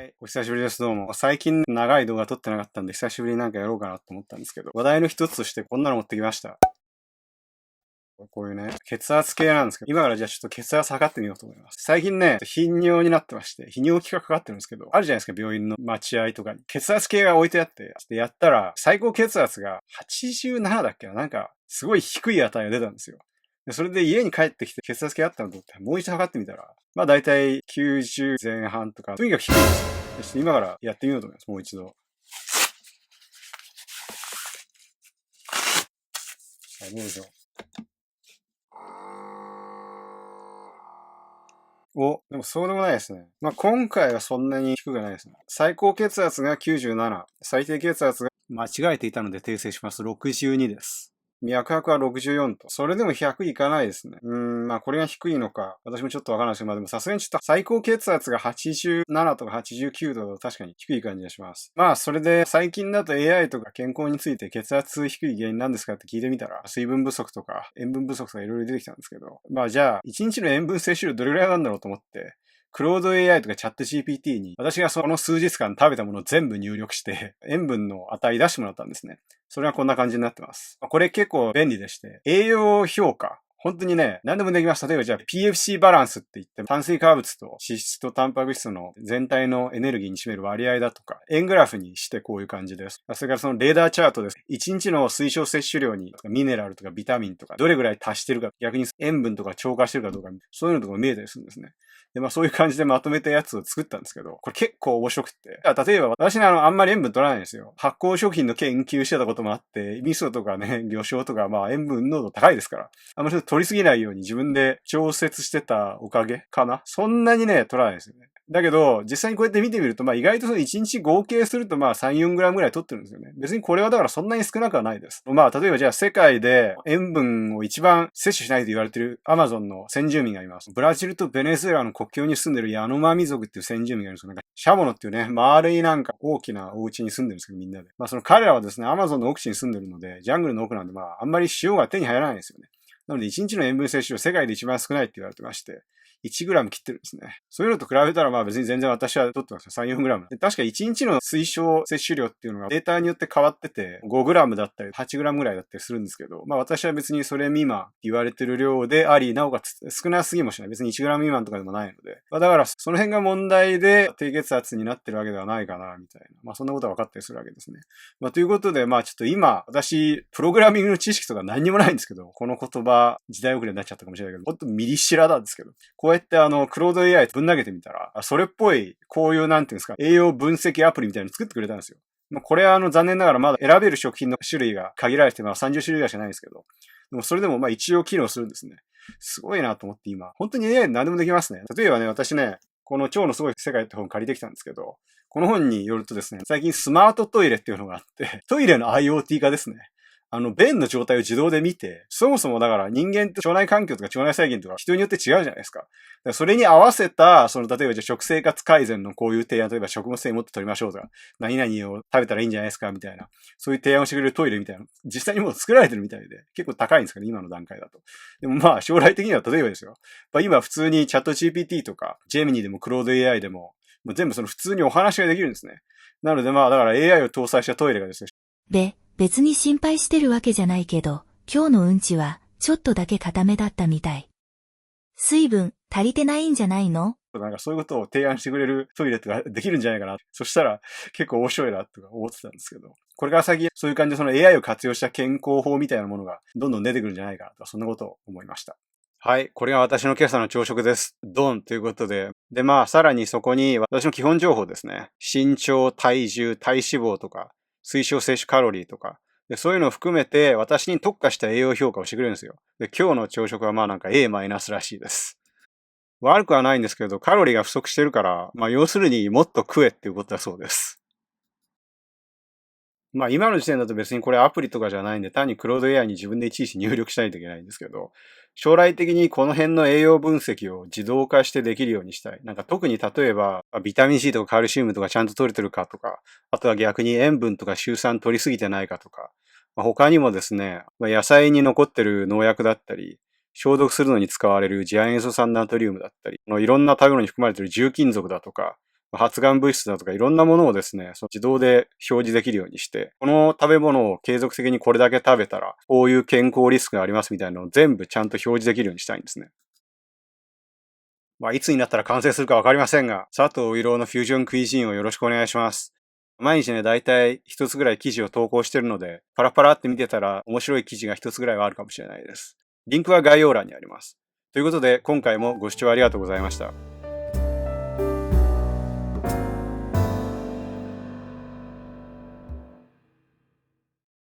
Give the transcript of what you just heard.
はい、お久しぶりです。どうも。最近長い動画撮ってなかったんで、久しぶりになんかやろうかなと思ったんですけど、話題の一つとしてこんなの持ってきました。こういうね、血圧計なんですけど、今からじゃあちょっと血圧測ってみようと思います。最近ね、頻尿になってまして、泌尿器がかかってるんですけど、あるじゃないですか、病院の待合とかに。血圧計が置いてあって、やったら、最高血圧が87だっけな、なんか、すごい低い値が出たんですよ。でそれで家に帰ってきて血圧計あったのと思って、もう一度測ってみたら、まあ大体90前半とか、とにかく低いんですよ。そして今からやってみようと思います、もう一度。はい、どうぞ。でもそうでもないですね。まあ今回はそんなに低くないですね。最高血圧が97、最低血圧が間違えていたので訂正します。62です。脈拍は64と。それでも100いかないですね。まあこれが低いのか、私もちょっとわからないですけど、まあでもさすがにちょっと最高血圧が87とか89とか確かに低い感じがします。まあそれで最近だと AI とか健康について血圧低い原因なんですかって聞いてみたら、水分不足とか塩分不足とかいろいろ出てきたんですけど、まあじゃあ1日の塩分摂取量どれぐらいなんだろうと思って、クロード AI とかチャット GPT に私がその数日間食べたものを全部入力して塩分の値出してもらったんですね。それはこんな感じになってます。これ結構便利でして、栄養評価。本当にね、何でもできます。例えばじゃあ PFC バランスって言って、炭水化物と脂質とタンパク質の全体のエネルギーに占める割合だとか、円グラフにしてこういう感じです。それからそのレーダーチャートです。1日の推奨摂取量にミネラルとかビタミンとか、どれぐらい足してるか、逆に塩分とか超過してるかどうか、そういうのとか見えたりするんですね。で、まあそういう感じでまとめたやつを作ったんですけど、これ結構面白くって。例えば私ね、あんまり塩分取らないんですよ。発酵食品の研究してたこともあって、味噌とかね、魚醤とか、まあ塩分濃度高いですから。あんまり取りすぎないように自分で調節してたおかげかな。そんなにね、取らないですよね。だけど、実際にこうやって見てみると、まあ意外とその1日合計するとまあ3、4グラムぐらい取ってるんですよね。別にこれはだからそんなに少なくはないです。まあ例えばじゃあ世界で塩分を一番摂取しないと言われているアマゾンの先住民がいます。ブラジルとベネズエラの国境に住んでるヤノマミ族っていう先住民がいるんですよ。なんかシャモノっていうね、丸いなんか大きなお家に住んでるんですけどみんなで。まあその彼らはですね、アマゾンの奥地に住んでるので、ジャングルの奥なんでまああんまり塩が手に入らないんですよね。なので1日の塩分摂取量世界で一番少ないって言われてまして、1グラム切ってるんですね。そういうのと比べたらまあ別に全然私は取ってますよ。3、4グラム。で確か1日の推奨摂取量っていうのがデータによって変わってて、5グラムだったり8グラムぐらいだったりするんですけど、まあ私は別にそれ未満言われてる量であり、なおかつ少なすぎもしない。別に1グラム未満とかでもないので。まあだからその辺が問題で低血圧になってるわけではないかな、みたいな。まあそんなことは分かったりするわけですね。まあということで、まあちょっと今、私、プログラミングの知識とか何にもないんですけど、この言葉、時代遅れになっちゃったかもしれないけど、ほんとミリシラなんですけど、こうやってクロード AI ぶん投げてみたら、それっぽい、こういうなんていうんですか、栄養分析アプリみたいなの作ってくれたんですよ。まあ、これは残念ながらまだ選べる食品の種類が限られて、まあ30種類ぐらいしかないんですけど、でもそれでもまあ一応機能するんですね。すごいなと思って今。本当に AI 何でもできますね。例えばね、私ね、この腸のすごい世界って本借りてきたんですけど、この本によるとですね、最近スマートトイレっていうのがあって、トイレの IoT 化ですね。便の状態を自動で見て、そもそもだから人間って腸内環境とか腸内細菌とか人によって違うじゃないですか。それに合わせた、例えばじゃあ食生活改善のこういう提案、例えば食物繊維もっと取りましょうとか、何々を食べたらいいんじゃないですかみたいな、そういう提案をしてくれるトイレみたいな、実際にもう作られてるみたいで、結構高いんですかね、今の段階だと。でもまあ将来的には例えばですよ。今普通にチャット GPT とか、ジェミニでもクロード AI でも、もう全部その普通にお話ができるんですね。なのでまあだから AI を搭載したトイレがですね、別に心配してるわけじゃないけど、今日のうんちはちょっとだけ固めだったみたい。水分足りてないんじゃないの？なんかそういうことを提案してくれるトイレとかできるんじゃないかな。そしたら結構面白いなとか思ってたんですけど、これから先そういう感じでその AI を活用した健康法みたいなものがどんどん出てくるんじゃないかなとか、そんなことを思いました。はい。これが私の今朝の朝食です。ドンということで。で、まあ、さらにそこに私の基本情報ですね。身長、体重、体脂肪とか、推奨摂取カロリーとか。で、そういうのを含めて私に特化した栄養評価をしてくれるんですよ。で、今日の朝食はまあなんか A- らしいです。悪くはないんですけど、カロリーが不足してるから、まあ要するにもっと食えっていうことだそうです。まあ今の時点だと別にこれアプリとかじゃないんで、単にクロード AI に自分でいちいち入力しないといけないんですけど、将来的にこの辺の栄養分析を自動化してできるようにしたい。なんか特に例えば、ビタミン C とかカルシウムとかちゃんと取れてるかとか、あとは逆に塩分とかシュウ酸取りすぎてないかとか、他にもですね、野菜に残ってる農薬だったり、消毒するのに使われる次亜塩素酸ナトリウムだったり、いろんな食べ物に含まれている重金属だとか、発がん物質だとかいろんなものをですね、自動で表示できるようにして、この食べ物を継続的にこれだけ食べたら、こういう健康リスクがありますみたいなのを全部ちゃんと表示できるようにしたいんですね。いつになったら完成するかわかりませんが、佐藤ういろうのフュージョンクイジーンをよろしくお願いします。毎日ね、だいたい一つぐらい記事を投稿してるので、パラパラって見てたら面白い記事が一つぐらいはあるかもしれないです。リンクは概要欄にあります。ということで、今回もご視聴ありがとうございました。